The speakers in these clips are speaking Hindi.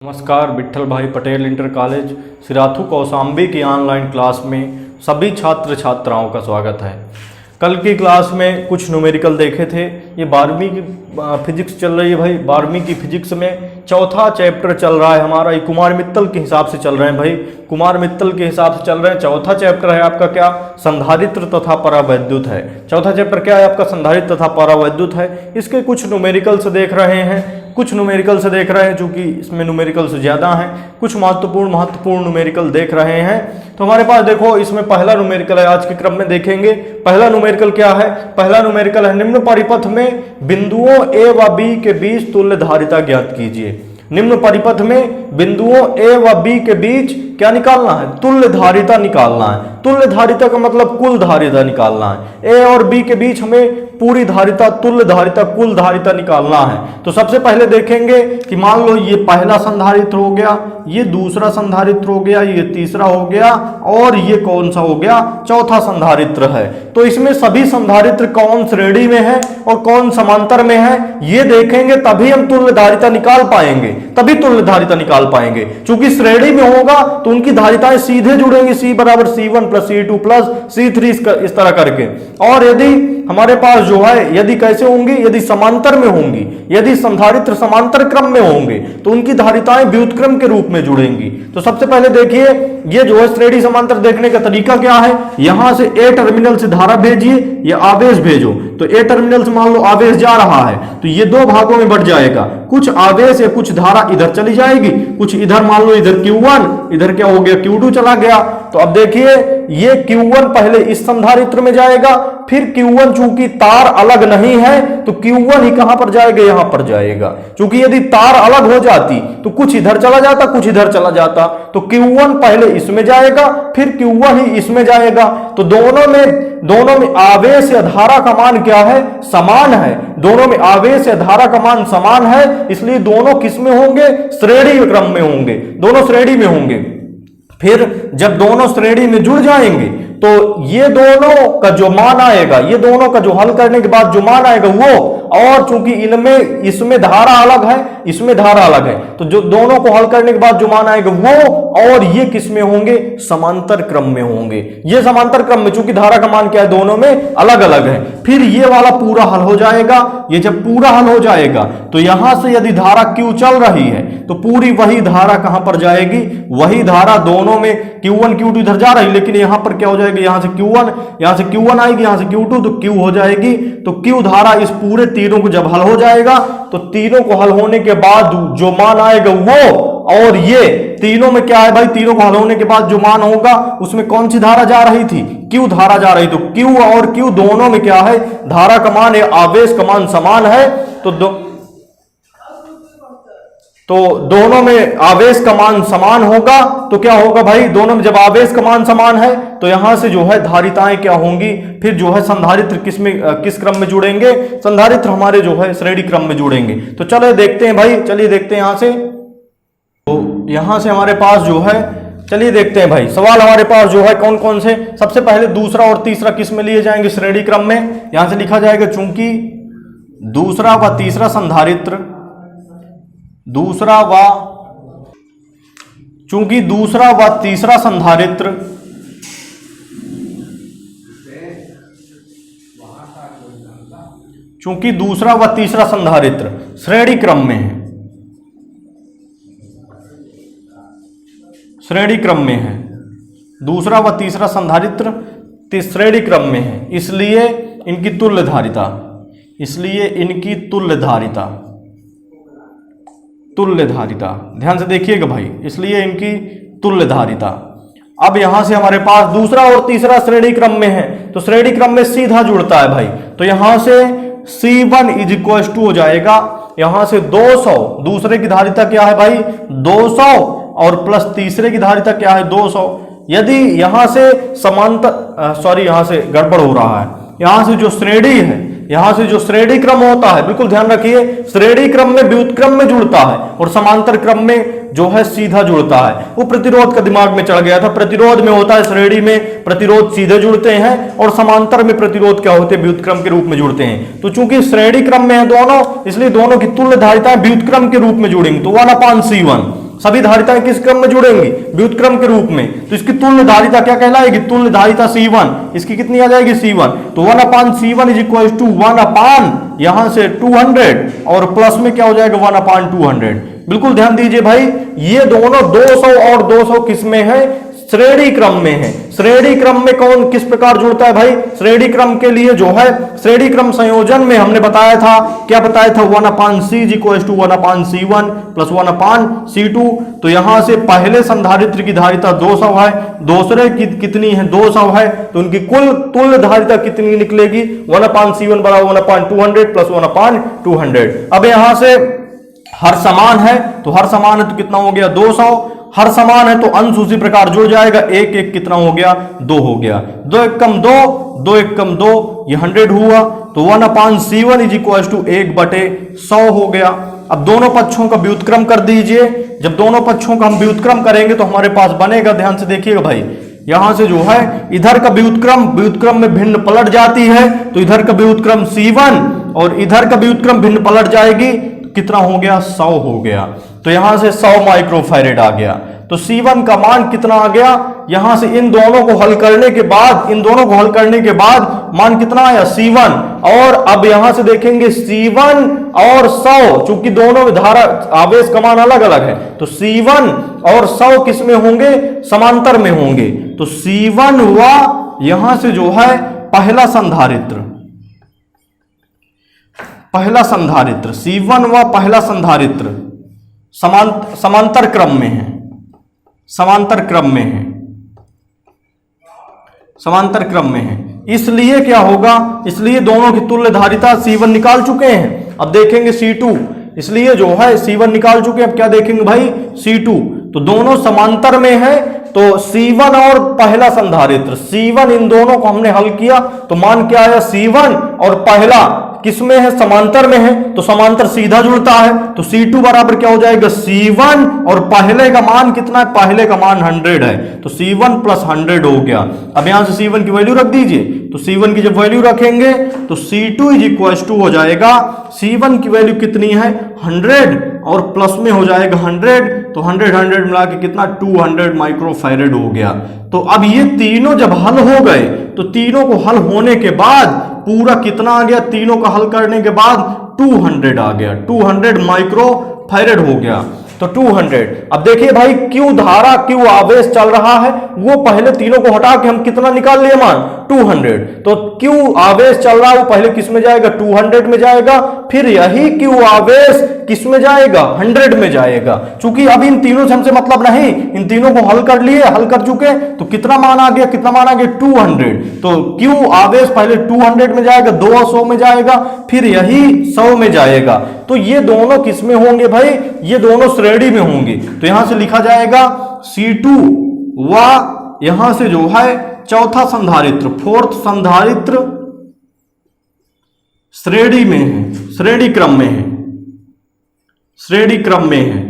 नमस्कार, विट्ठल भाई पटेल इंटर कॉलेज सिराथू कौशाम्बी की ऑनलाइन क्लास में सभी छात्र छात्राओं का स्वागत है। कल की क्लास में कुछ न्यूमेरिकल देखे थे। ये 12वीं की फिजिक्स चल रही है भाई। 12वीं की फिजिक्स में चौथा चैप्टर चल रहा है हमारा। ये कुमार मित्तल के हिसाब से चल रहे हैं भाई, कुमार मित्तल के हिसाब से चल रहे हैं। चौथा चैप्टर है आपका क्या? संधारित्र तथा परावैद्युत है। चौथा चैप्टर क्या है आपका? संधारित्र तथा परावैद्युत है। इसके कुछ न्यूमेरिकल्स देख रहे हैं, कुछ न्यूमेरिकल से देख रहे हैं, चूंकि इसमें न्यूमेरिकल से ज़्यादा हैं। कुछ महत्वपूर्ण न्यूमेरिकल देख रहे हैं। तो हमारे पास देखो, इसमें पहला न्यूमेरिकल है, आज के क्रम में देखेंगे। पहला न्यूमेरिकल क्या है? पहला न्यूमेरिकल है निम्न परिपथ में बिंदुओं ए व बी के बीच तुल्य धारिता ज्ञात कीजिए। निम्न परिपथ में बिंदुओं ए व बी के बीच क्या निकालना है? तुल्य धारिता निकालना है। तुल्य धारिता का मतलब कुल धारिता निकालना है। ए और बी के बीच हमें पूरी धारिता, तुल्य धारिता, कुल धारिता निकालना है। तो सबसे पहले देखेंगे कि मान लो ये पहला संधारित्र हो गया, ये दूसरा संधारित्र हो गया, ये तीसरा हो गया और ये कौन सा हो गया? चौथा संधारित्र है। तो इसमें सभी संधारित्र कौन श्रेणी में है और कौन समांतर में है, ये देखेंगे, तभी हम तुल्य धारिता निकाल पाएंगे, तभी तुल्य धारिता निकाल पाएंगे। चूंकि श्रेणी में होगा तो उनकी धारिताएं सीधे जुड़ेंगी, C बराबर C1 plus C2 plus C3 इस तरह करके। और यदि हमारे पास जो है, यदि कैसे होंगी? यदि समांतर में होंगी, यदि संधारित्र समांतर क्रम में होंगे तो उनकी धारिताएं व्युत्क्रम के रूप में जुड़ेंगी। तो सबसे पहले देखिए, ये जो है श्रेणी समांतर देखने का तरीका क्या है? यहां से A टर्मिनल से धारा भेजिए, ये आवेश भेजो। तो A टर्मिनल से मान लो आवेश जा रहा है, तो ये दो भागों में बढ़ जाएगा। कुछ आवेश या कुछ धारा इधर चली जाएगी, कुछ इधर, मान लो इधर Q1, इधर क्या हो गया? Q2 चला गया। तो अब देखिए, ये Q1 पहले इस संधारित्र में जाएगा, फिर Q1 चूंकि तार अलग नहीं है तो Q1 ही कहां पर जाएगा? यहां पर जाएगा। चूंकि यदि तार अलग हो जाती तो कुछ इधर चला जाता, कुछ इधर चला जाता। तो Q1 पहले इसमें जाएगा, फिर Q1 ही इसमें जाएगा। तो दोनों में आवेश या धारा का मान क्या है? समान है। दोनों में आवेश या धारा का मान समान है, इसलिए दोनों किस में होंगे? श्रेणी क्रम में होंगे, दोनों श्रेणी में होंगे। फिर जब दोनों श्रेणी में जुड़ जाएंगे तो ये दोनों का जो मान आएगा, ये दोनों का जो हल करने के बाद जो मान आएगा वो, और चूंकि इनमें, इसमें धारा अलग है, इसमें धारा अलग है, तो जो दोनों को हल करने के बाद जो मान आएगा वो, और ये किस में होंगे? समांतर क्रम में होंगे। ये समांतर क्रम में, चूंकि धारा का मान क्या है? दोनों में अलग अलग है। फिर ये वाला पूरा हल हो जाएगा। ये जब पूरा हल हो जाएगा तो यहां से यदि धारा Q चल रही है तो पूरी वही धारा कहां पर जाएगी? वही धारा दोनों में Q1 Q2 इधर जा रही, लेकिन यहां पर क्या हो जाएगी? यहां से Q1 आएगी, यहां से Q2, तो Q हो जाएगी। तो Q धारा इस पूरे तीनों को जब हल हो जाएगा तो तीनों को हल होने के बाद जो मान आएगा वो, और ये तीनों में क्या है भाई? तीनों को हल होने के बाद जो मान होगा उसमें कौन सी धारा जा रही थी? Q धारा जा रही। तो Q और Q दोनों में क्या है? धारा का मान या आवेश का मान समान है। तो दोनों में आवेश का मान समान होगा तो क्या होगा भाई? दोनों में जब आवेश का मान समान है तो यहां से जो है धारिताएं क्या होंगी? फिर जो है संधारित्र किस क्रम में जुड़ेंगे? संधारित्र हमारे जो है श्रेणी क्रम में जुड़ेंगे। तो चलिए देखते हैं भाई, चलिए देखते हैं यहां से। तो यहां से हमारे पास जो है, चलिए देखते हैं भाई, सवाल हमारे पास जो है कौन कौन से। सबसे पहले दूसरा और तीसरा किस में लिए जाएंगे? श्रेणी क्रम में। यहां से लिखा जाएगा, चूंकि दूसरा व तीसरा संधारित्र, चूंकि दूसरा व तीसरा संधारित्र चूंकि दूसरा व तीसरा संधारित्र श्रेणी क्रम में है, श्रेणी क्रम में है। दूसरा व तीसरा संधारित्र श्रेणी क्रम में है, इसलिए इनकी तुल्य धारिता, तुल्य धारिता ध्यान से देखिएगा भाई, इसलिए इनकी तुल्य धारिता। अब यहां से हमारे पास दूसरा और तीसरा श्रेणी क्रम में है, तो श्रेणी क्रम में सीधा जुड़ता है भाई। तो यहां से C1 इज इक्वल टू हो जाएगा, यहां से 200, दूसरे की धारिता क्या है भाई? 200, और प्लस तीसरे की धारिता क्या है? 200। यदि यहां से समांतर, यहां से गड़बड़ हो रहा है, यहां से जो श्रेणी है, यहां से जो श्रेणी क्रम होता है, बिल्कुल ध्यान रखिए, श्रेणी क्रम में व्युत्क्रम में जुड़ता है और समांतर क्रम में जो है सीधा जुड़ता है। वो प्रतिरोध का दिमाग में चढ़ गया था। प्रतिरोध में होता है श्रेणी में प्रतिरोध सीधे जुड़ते हैं और समांतर में प्रतिरोध क्या होते हैं? व्युत्क्रम के रूप में जुड़ते हैं। तो चूंकि श्रेणी क्रम में है दोनों, इसलिए दोनों की तुल्य धारिताएं व्युत्क्रम के रूप में जुड़ेंगी। तो 1/C1 सभी धारिताएं किस क्रम में जुड़ेंगी, व्युत्क्रम के रूप में, तो इसकी तुल्य धारिता क्या कहलाएगी, तुल्य धारिता C1, इसकी कितनी आ जाएगी C1, तो 1/C1 इज इक्वल टू 1 यहां से 200 और प्लस में क्या हो जाएगा 1/200। बिल्कुल ध्यान दीजिए भाई, ये दोनों 200 और 200 किस में है, श्रेणी क्रम में है। श्रेणी क्रम में कौन किस प्रकार जुड़ता है भाई, श्रेणी क्रम के लिए जो है श्रेणी क्रम संयोजन में हमने बताया था, क्या बताया था, 1/C is equal to 1/C1 plus 1/C2। तो यहां से पहले संधारित्र की धारिता 200 है, दूसरे की कितनी है 200 है, तो उनकी कुल तुल्य धारिता कितनी निकलेगी, 1/C1 बराबर 1/200 प्लस 1/200। अब यहां से हर समान है, तो हर समान है तो कितना हो गया 200, हर समान है तो अंश उसी प्रकार जुड़ जाएगा, एक एक कितना हो गया 2 हो गया, 2 एक कम 2, 2 एक कम 2, ये 100 हुआ, तो 1/C1 इज इक्वल टू 1/100 हो गया। अब दोनों पक्षों का व्युत्क्रम कर दीजिए, जब दोनों पक्षों का हम व्युत्क्रम करेंगे तो हमारे पास बनेगा, ध्यान से देखिएगा भाई, यहां से जो है इधर का व्युत्क्रम में भिन्न पलट जाती है, तो इधर का व्युत्क्रम C1 और इधर का व्युत्क्रम भिन्न पलट जाएगी, कितना हो गया 100 हो गया, तो यहां से 100 माइक्रोफैरेड आ गया। तो C1 का मान कितना आ गया, यहां से इन दोनों को हल करने के बाद मान कितना आया C1, और अब यहां से देखेंगे C1 और 100, चूंकि दोनों में धारा आवेश का मान अलग अलग है, तो C1 और 100 किस में होंगे, समांतर में होंगे, तो C1 हुआ यहां से जो है पहला संधारित्र C1 व पहला संधारित्र समांतर क्रम में है, समांतर क्रम में है, इसलिए क्या होगा, इसलिए दोनों की तुल्य धारिता C1 निकाल चुके हैं। अब देखेंगे C2, इसलिए जो है C1 निकाल चुके हैं, अब क्या देखेंगे भाई C2, तो दोनों समांतर में है, तो C1 और पहला संधारित्र C1, इन दोनों को हमने हल किया तो मान क्या आया, C1 और पहला किसमें है, समांतर में है, तो समांतर सीधा जुड़ता है, तो C2 बराबर क्या हो जाएगा C1 और पहले का मान कितना है, पहले का मान 100 है, तो C1 प्लस 100 हो गया। अब यहां से C1 की वैल्यू रख दीजिए, तो C1 की जब वैल्यू रखेंगे तो C2 इज इक्वल टू हो जाएगा, C1 की वैल्यू कितनी है 100 और प्लस में हो जाएगा 100, तो 100 मिला के कितना 200 माइक्रोफैरेड हो गया। तो अब ये तीनों जब हल हो गए, तो तीनों को हल होने के बाद पूरा कितना आ गया, तीनों का हल करने के बाद 200 आ गया, 200 माइक्रोफैरेड हो गया, तो 200। अब देखिए भाई क्यों धारा क्यों आवेश चल रहा है, वो पहले तीनों को हटा के हम कितना निकाल लिए मान 200, तो क्यों आवेश चल रहा है वो पहले किस में जाएगा 200 में जाएगा, फिर यही क्यों आवेश किस में जाएगा 100 में जाएगा। चूंकि अब इन तीनों से हमसे मतलब नहीं, इन तीनों को हल कर लिए, हल कर चुके, तो कितना मान आ गया 200, तो क्यों आवेश पहले 200 में जाएगा, 200 में जाएगा, फिर यही 100 में जाएगा, तो ये दोनों किस में होंगे भाई, ये दोनों श्रेणी में होंगे, तो यहां से लिखा जाएगा C2 व यहां से जो है चौथा संधारित्र, फोर्थ संधारित्र श्रेणी में है, श्रेणी क्रम में है, श्रेणी क्रम में है,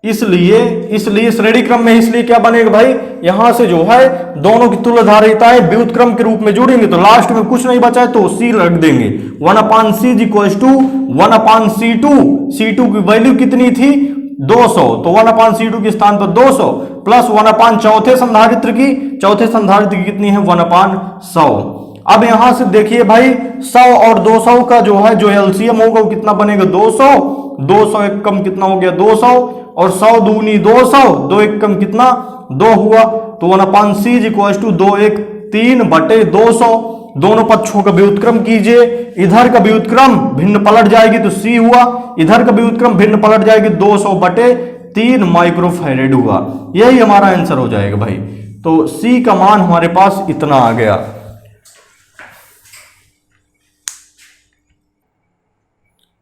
इसलिए श्रेणी क्रम में, इसलिए क्या बनेगा भाई, यहां से जो है दोनों की तुल्य धारिताएं व्युत्क्रम के रूप में जुड़ेंगे, तो लास्ट में कुछ नहीं बचा है तो C रख देंगे, 1/C is equal to 1/C2, C2 की वैल्यू कितनी थी 200, तो 1/C2 के स्थान पर 200 प्लस 1/ चौथे संधारित्र की कितनी है 1/100। अब यहां से देखिए भाई 100 और 200 का जो है जो एलसीएम होगा वो कितना बनेगा 200, 200 एक कम कितना हो गया 200 और 100 दूनी 200, 2 एक कम कितना 2 हुआ, तो 1/C इज इक्वल टू 2 1 3/200। दोनों पक्षों का व्युत्क्रम कीजिए, इधर का व्युत्क्रम भिन्न पलट जाएगी तो C हुआ, इधर का व्युत्क्रम भिन्न पलट जाएगी 200/3 माइक्रोफैरेड हुआ, यही हमारा आंसर हो जाएगा भाई। तो C का मान हमारे पास इतना आ गया।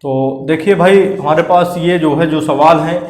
तो देखिए भाई हमारे पास ये जो है जो सवाल है,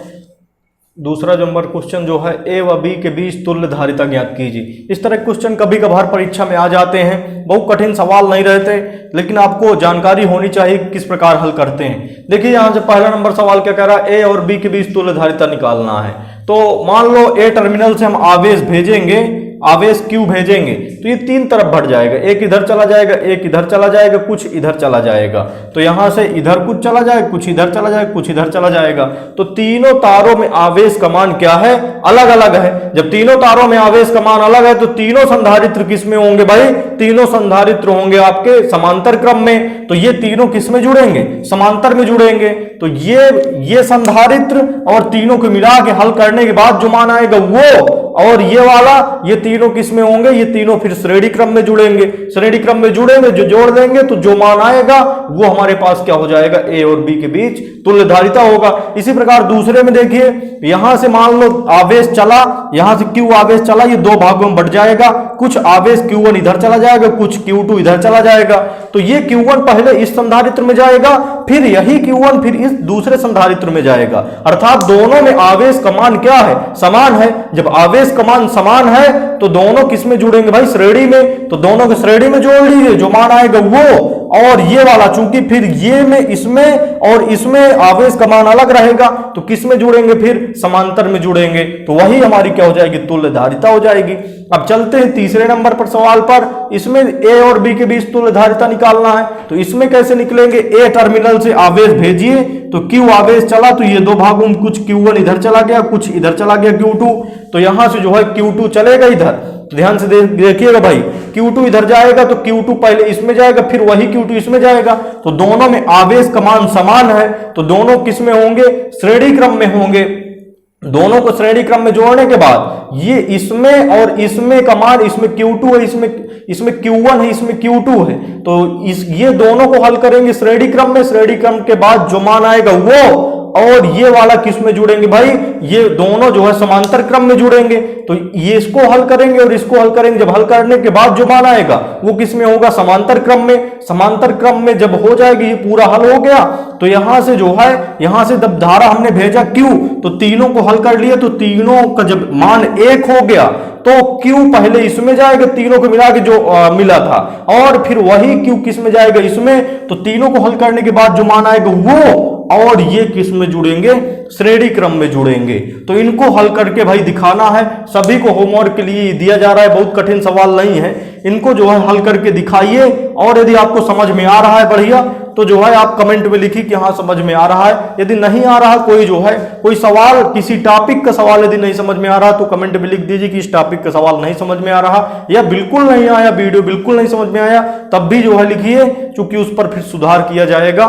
दूसरा नंबर क्वेश्चन जो है ए व बी के बीच तुल्य धारिता ज्ञात कीजिए। इस तरह क्वेश्चन कभी कभार परीक्षा में आ जाते हैं, बहुत कठिन सवाल नहीं रहते, लेकिन आपको जानकारी होनी चाहिए किस प्रकार हल करते हैं। देखिए यहाँ से पहला नंबर सवाल क्या कह रहा है, ए और बी के बीच तुल्य धारिता निकालना है। तो मान लो ए टर्मिनल से हम आवेश भेजेंगे, आवेश Q भेजेंगे तो ये तीन तरफ बढ़ जाएगा, एक इधर चला जाएगा, एक इधर चला जाएगा, कुछ इधर चला जाएगा। तो यहां से इधर कुछ चला जाएगा, कुछ इधर चला जाएगा, कुछ इधर चला जाएगा। तो तीनों तारों में आवेश का मान क्या है? अलग अलग है। जब तीनों तारों में आवेश का मान अलग है तो तीनों संधारित्र किस में होंगे भाई? तीनों संधारित्र होंगे आपके समांतर क्रम में। तो ये तीनों किस में जुड़ेंगे? समांतर में जुड़ेंगे। तो ये संधारित्र और तीनों को मिला के हल करने के बाद जो मान आएगा वो, और ये वाला, ये तीनों किस में होंगे? ये तीनों फिर श्रेणी क्रम में जुड़ेंगे। श्रेणी क्रम में जुड़ेंगे, जो जोड़ देंगे तो जो मान आएगा वो हमारे पास क्या हो जाएगा? ए और बी के बीच तुल्यधारिता होगा। इसी प्रकार दूसरे में देखिए, यहां से मान लो आवेश चला, यहां से Q आवेश चला, ये दो भागों में बढ़ जाएगा। कुछ आवेश Q1 इधर चला जाएगा, कुछ Q2 इधर चला जाएगा। तो ये Q1 पहले इस संधारित्र में जाएगा, फिर यही Q1 फिर इस दूसरे संधारित्र में जाएगा। अर्थात दोनों में आवेश का मान क्या है? समान है। जब आवेश का मान समान है तो दोनों किस में जुड़ेंगे भाई? श्रेणी में। तो दोनों को श्रेणी में जोड़ लीजिए, जो मान आएगा वो, और ये वाला चूंकि फिर ये में इसमें और इसमें आवेश का मान अलग रहेगा तो किस में जुड़ेंगे? फिर समांतर में जुड़ेंगे। तो वही हमारी क्या हो जाएगी? तुल्यधारिता हो जाएगी। अब चलते हैं तीसरे नंबर पर सवाल पर। इसमें ए और बी के बीच तुल्यधारिता निकालना है। तो इसमें कैसे निकलेंगे? ए टर्मिनल से आवेश भेजिए तो Q आवेश चला, तो ये दो भागों में कुछ Q1 इधर चला गया, कुछ इधर चला गया Q2। तो यहां से जो है Q2 चलेगा इधर। तो ध्यान से देखिएगा भाई, Q2 इधर जाएगा तो Q2 पहले इसमें जाएगा, फिर वही Q2 इसमें जाएगा। तो दोनों में आवेश का मान समान है तो दोनों किस में होंगे? श्रेणी क्रम में होंगे। दोनों को श्रेणी क्रम में जोड़ने के बाद ये इसमें और इसमें का मान, इसमें Q2 है, इसमें Q1 है, इसमें Q2 है। तो ये दोनों को हल करेंगे श्रेणी क्रम में। श्रेणी क्रम के बाद जो मान आएगा वो, और ये वाला किस में जुड़ेंगे भाई? ये दोनों जो है समांतर क्रम में जुड़ेंगे। तो ये इसको हल करेंगे और इसको हल करेंगे। जब हल करने के बाद जो मान आएगा वो किस में होगा? समांतर क्रम में। समांतर क्रम में जब हो जाएगी, ये पूरा हल हो गया, तो यहां से जो है, यहां से जब धारा हमने भेजा Q, तो तीनों को हल कर लिए। तो तीनों का जब मान एक हो गया तो Q पहले इसमें जाएगा, तीनों को मिला के जो मिला था, और फिर वही Q किस में जाएगा? इसमें। तो तीनों को हल करने के बाद जो मान आएगा वो, और ये किस में जुड़ेंगे? श्रेणी क्रम में जुड़ेंगे। तो इनको हल करके भाई दिखाना है। सभी को होमवर्क के लिए दिया जा रहा है, बहुत कठिन सवाल नहीं है। इनको जो है हल करके दिखाइए, और यदि आपको समझ में आ रहा है बढ़िया, तो जो है आप कमेंट में लिखिए कि हाँ समझ में आ रहा है। यदि नहीं आ रहा, कोई सवाल, किसी टॉपिक का सवाल यदि नहीं समझ में आ रहा, तो कमेंट में लिख दीजिए कि इस टॉपिक का सवाल नहीं समझ में आ रहा, या बिल्कुल नहीं आया, वीडियो बिल्कुल नहीं समझ में आया, तब भी जो है लिखिए, क्योंकि उस पर फिर सुधार किया जाएगा।